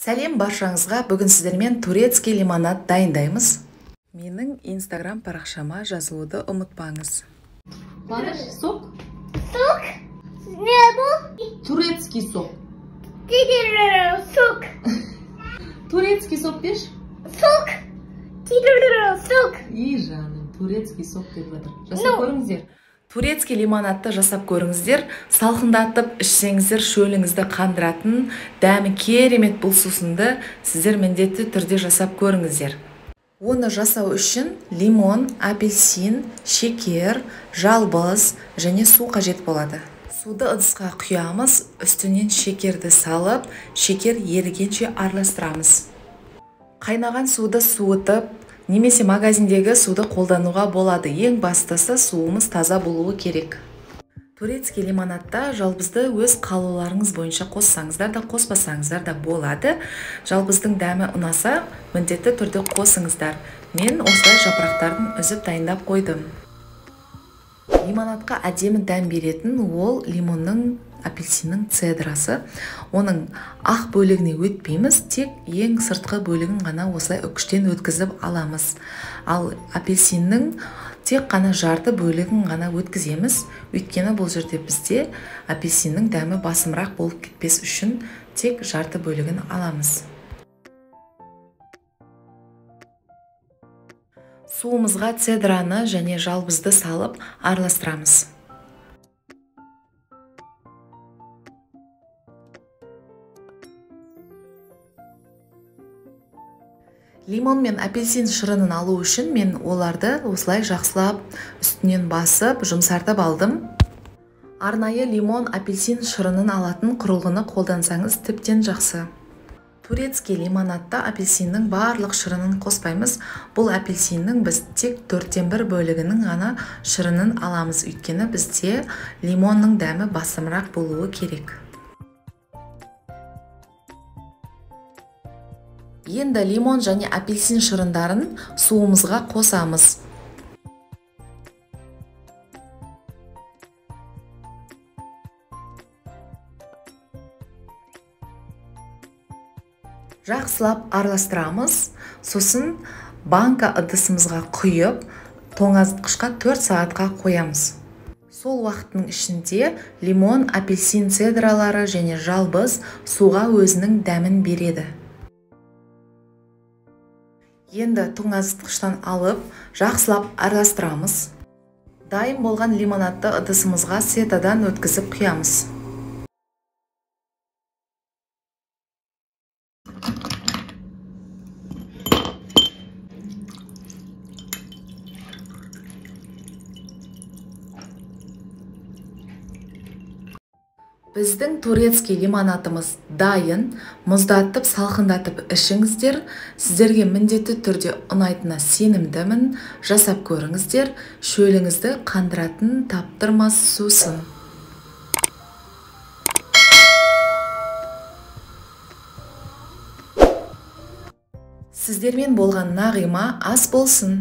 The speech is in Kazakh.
Сәлем баршаңызға, бүгін сіздермен турецкий лимонад дайындаймыз. Менің инстаграм парақшама жазылуды ұмытпаңыз. Планеш сок? Сок? Не bu? Турецкий сок. Сок. Турецкий сок деш? Сок. Сок. И жаным, турецкий сок деп жатыр. Жасап көріңіздер. Турецкий лимонадты жасап көріңіздер. Салқындатып ішсеңіздер, шөліңізді қандыратын, дәмі керемет бұл сусынды сіздер міндетті түрде жасап көріңіздер. Оны жасау үшін лимон, апельсин, шекер, жалбыз және су қажет болады. Суды ыдысқа құямыз, үстінен шекерді салып, шекер ерігенше араластырамыз. Қайнаған суды суытып, немесе магазиндегі суды қолдануға болады. Ең бастысы суымыз таза болуы керек. Турецкий лимонадта жалбызды өз қалауларыңыз бойынша қоссаңыздар да, қоспасаңыздар да болады. Жалбыздың дәмі ұнаса, міндетті түрде қосыңыздар. Мен осылай жапырақтарын үзіп дайындап қойдым. Лимонадқа әдемі дәм беретін ол лимонның, апельсиннің цедрасы. Оның ақ бөлігіне өтпейміз, тек ең сыртқы бөлігін ғана осылай үкіштен өткізіп аламыз. Ал апельсиннің тек қана жарты бөлігін ғана өткіземіз. Өйткені бұл жерде бізде апельсиннің дәмі басымырақ болып кетпес үшін тек жарты бөлігін аламыз. Суымызға цедраны және жалбызды салып араластырамыз. Лимон мен апельсин шырынын алу үшін мен оларды осылай жақсылап үстінен басып, жұмсартып алдым. Арнайы лимон, апельсин шырынын алатын құрылғыны қолдансаңыз тіптен жақсы. Турецкий лимонадта апельсиннің барлық шырынын қоспаймыз. Бұл апельсиннің біз тек 1/4 бөлігінің ғана шырынын аламыз. Өйткені бізде лимонның дәмі басымырақ болуы керек. Енді лимон және апельсин шырындарын суымызға қосамыз. Жақсылап араластырамыз. Сосын банка ыдысымызға құйып, тоңазытқышқа 4 сағатқа қоямыз. Сол уақыттың ішінде лимон, апельсин цедралары және жалбыз суға өзінің дәмін береді. Енді тоңазытқыштан алып, жақсылап араластырамыз. Дайын болған лимонадты ыдысымызға сетадан өткізіп құямыз. Біздің турецкий лимонадымыз дайын, мұздатып, салқындатып ішіңіздер. Сіздерге міндетті түрде ұнайтынына сенімдімін. Жасап көріңіздер, шөліңізді қандыратын таптырмас сусын. Сіздермен болған Нағима ас болсын.